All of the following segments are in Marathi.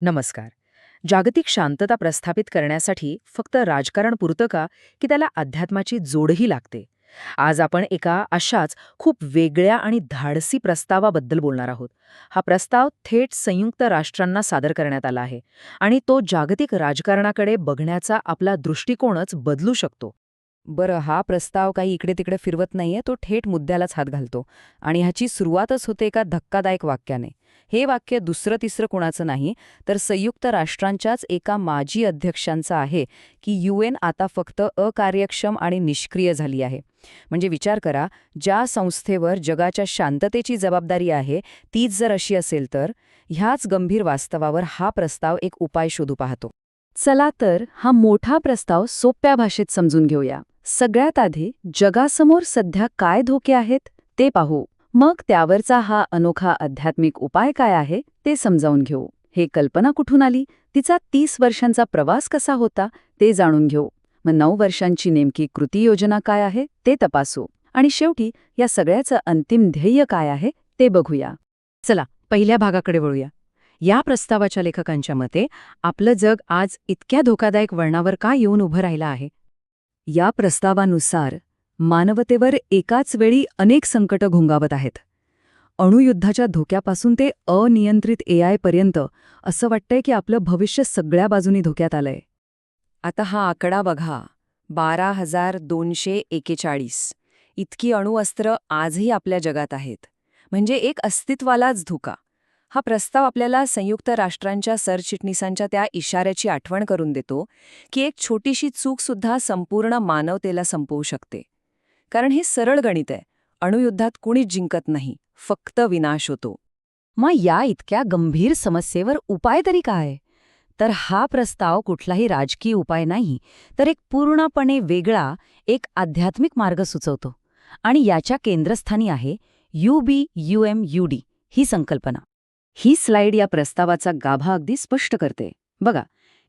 नमस्कार. जागतिक शांतता प्रस्थापित करण्यासाठी फक्त राजकारण पुरतं का, की त्याला अध्यात्माची जोडही लागते? आज आपण एका अशाच खूप वेगळ्या आणि धाडसी प्रस्तावाबद्दल बोलणार आहोत. हा प्रस्ताव थेट संयुक्त राष्ट्रांना सादर करण्यात आला आहे आणि तो जागतिक राजकारणाकडे बघण्याचा आपला दृष्टिकोनच बदलू शकतो. बरं, हा प्रस्ताव काही इकडे-तिकडे फिरवत नाहीये, तो थेट मुद्द्यालाच हात घालतो. आणि ह्याची सुरुवातच होते एका धक्कादायक वाक्याने. हे वाक्य दुसरं-तिसरं कुणाचं नाही, तर संयुक्त राष्ट्रांच्याच एका माजी अध्यक्षांचं आहे, की UN आता फक्त अकार्यक्षम आणि निष्क्रिय झाली आहे. म्हणजे विचार करा, ज्या संस्थेवर जगाच्या शांततेची जबाबदारी आहे, तीच जर अशी असेल तर, ह्याच गंभीर वास्तवावर हा प्रस्ताव एक उपाय शोधू पाहतो. चला तर हा मोठा प्रस्ताव सोप्या भाषेत समजून घेऊया. सगळ्यात आधी जगासमोर सध्या काय धोके आहेत ते पाहू. मग त्यावरचा हा अनोखा आध्यात्मिक उपाय काय आहे ते समजावून घेऊ. हे कल्पना कुठून आली, तिचा 30 वर्षांचा प्रवास कसा होता ते जाणून घेऊ. मग 9 वर्षांची नेमकी कृती योजना काय आहे ते तपासू. आणि शेवटी या सगळ्याचं अंतिम ध्येय काय आहे ते बघूया. चला पहिल्या भागाकडे वळूया. या प्रस्तावाच्या लेखकांच्या मते आपलं जग आज इतक्या धोकादायक वळणावर का येऊन उभं राहिलं आहे? या प्रस्तावानुसार मानवतेवर एकाच वेळी अनेक संकटं घोंगावत आहेत. अणुयुद्धाच्या धोक्यापासून ते अनियंत्रित AI पर्यंत असं वाटतंय की आपलं भविष्य सगळ्या बाजूनी धोक्यात आलंय. आता हा आकडा बघा, 12,241 इतकी अणुअस्त्र आजही आपल्या जगात आहेत. म्हणजे एक अस्तित्वालाच धोका. हा प्रस्ताव आपल्याला संयुक्त राष्ट्रांच्या सरचिटणीसांच्या त्या इशाऱ्याची आठवण करून देतो की एक छोटीशी चूकसुद्धा संपूर्ण मानवतेला संपवू शकते. कारण हे सरळ गणित आहे. अणुयुद्धात कुणीच जिंकत नाही, फक्त विनाश होतो. मग या इतक्या गंभीर समस्येवर उपाय तरी काय? तर हा प्रस्ताव कुठलाही राजकीय उपाय नाही, तर एक पूर्णपणे वेगळा, एक आध्यात्मिक मार्ग सुचवतो. आणि याच्या केंद्रस्थानी आहे UBUMUD ही संकल्पना. ही स्लाइड या प्रस्तावाचा गाभा अगदी स्पष्ट करते. बघा,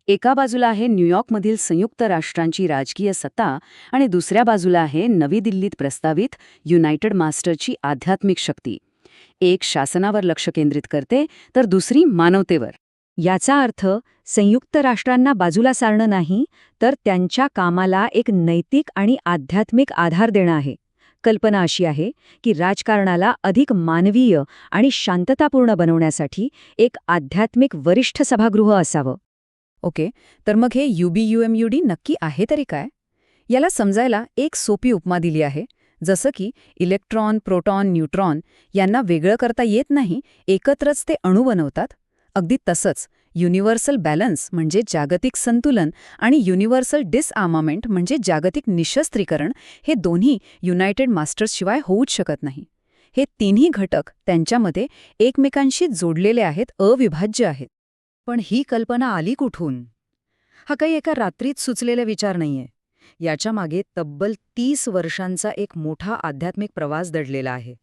एका बाजूला आहे न्यूयॉर्कमधील संयुक्त राष्ट्रांची राजकीय सत्ता आणि दुसऱ्या बाजूला आहे नवी दिल्लीत प्रस्तावित युनायटेड मास्टरची आध्यात्मिक शक्ती. एक शासनावर लक्ष केंद्रित करते तर दुसरी मानवतेवर. याचा अर्थ संयुक्त राष्ट्रांना बाजूला सारणं नाही, तर त्यांच्या कामाला एक नैतिक आणि आध्यात्मिक आधार देणं आहे. कल्पना अशी आहे की राजकारणाला अधिक मानवीय आणि शांततापूर्ण बनवण्यासाठी एक आध्यात्मिक वरिष्ठ सभागृह असावं. ओके, तर मग हे UBUMUD नक्की आहे तरी काय? याला समजायला एक सोपी उपमा दिली आहे. जसं की इलेक्ट्रॉन, प्रोटॉन, न्यूट्रॉन यांना वेगळं करता येत नाही, एकत्रच ते अणू बनवतात. अगदी तसंच युनिव्हर्सल बॅलन्स म्हणजे जागतिक संतुलन आणि युनिव्हर्सल डिसआर्मामेंट म्हणजे जागतिक निशस्त्रीकरण हे दोन्ही युनायटेड मास्टर्सशिवाय होऊच शकत नाही. हे तिन्ही घटक त्यांच्यामध्ये एकमेकांशी जोडलेले आहेत, अविभाज्य आहेत. पण ही कल्पना आली कुठून? हा काही एका रात्रीत सुचलेला विचार नाहीये. याच्या मागे तब्बल 30 वर्षांचा एक मोठा आध्यात्मिक प्रवास दडलेला आहे.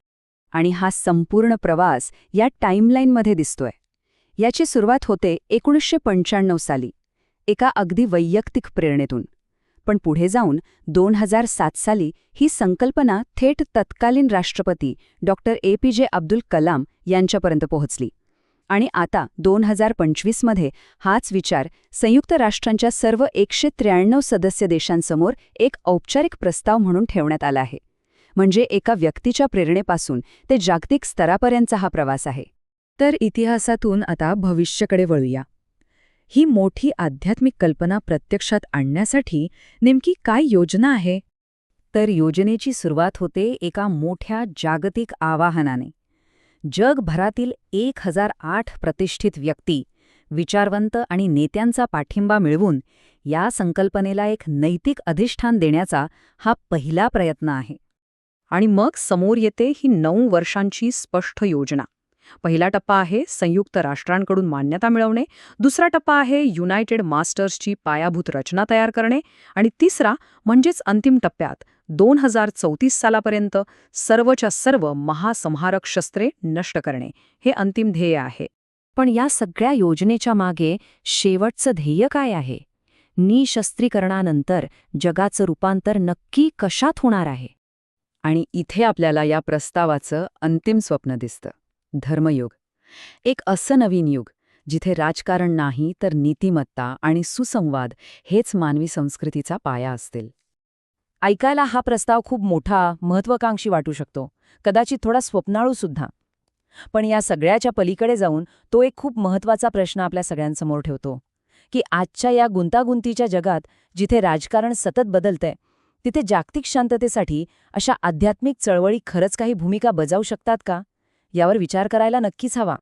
आणि हा संपूर्ण प्रवास या टाईमलाईनमध्ये दिसतोय. याची सुरुवात होते 1995 साली, एका अगदी वैयक्तिक प्रेरणेतून. पण पुढे जाऊन 2007 साली ही संकल्पना थेट तत्कालीन राष्ट्रपती डॉक्टर APJ अब्दुल कलाम यांच्यापर्यंत पोहोचली. आणि आता 2025 मध्ये हाच विचार संयुक्त राष्ट्रांच्या सर्व 193 सदस्य देशांसमोर एक औपचारिक प्रस्ताव म्हणून ठेवण्यात आला आहे. म्हणजे एका व्यक्तीच्या प्रेरणेपासून ते जागतिक स्तरापर्यंतचा हा प्रवास आहे. तर इतिहासातून आता भविष्याकडे वळूया. ही मोठी आध्यात्मिक कल्पना प्रत्यक्षात आणण्यासाठी नेमकी काय योजना आहे? तर योजनेची सुरुवात होते एका मोठ्या जागतिक आवाहनाने. जगभरातील 1008 प्रतिष्ठित व्यक्ती, विचारवंत आणि नेत्यांचा पाठिंबा मिळवून या संकल्पनेला एक नैतिक अधिष्ठान देण्याचा हा पहिला प्रयत्न आहे. आणि मग समोर येते ही 9 वर्षांची स्पष्ट योजना. पहिला टप्पा आहे संयुक्त राष्ट्रांकडून मान्यता मिळवणे, दुसरा टप्पा आहे युनायटेड मास्टर्सची पायाभूत रचना तयार करणे आणि तिसरा म्हणजेच अंतिम टप्प्यात 2034 सालापर्यंत सर्वच्या सर्व महासंहारक शस्त्रे नष्ट करणे हे अंतिम ध्येय आहे. पण या सगळ्या योजनेच्या मागे शेवटचं ध्येय काय आहे? निशस्त्रीकरणानंतर जगाचं रूपांतर नक्की कशात होणार आहे? आणि इथे आपल्याला या प्रस्तावाचं अंतिम स्वप्न दिसतं. धर्मयुग. एक असं नवीन युग जिथे राजकारण नाही तर नीतिमत्ता आणि सुसंवाद हेच मानवी संस्कृतीचा पाया असतील. ऐकायला हा प्रस्ताव खूप मोठा, महत्त्वाकांक्षी वाटू शकतो, कदाचित थोडा स्वप्नाळू सुद्धा. पण या सगळ्याच्या पलीकडे जाऊन तो एक खूप महत्त्वाचा प्रश्न आपल्या सगळ्यांसमोर ठेवतो, की आजच्या या गुंतागुंतीच्या जगात जिथे राजकारण सतत बदलतंय, तिथे जागतिक शांततेसाठी अशा आध्यात्मिक चळवळी खरंच काही भूमिका बजावू शकतात का? यावर विचार करायला नक्कीच हवा.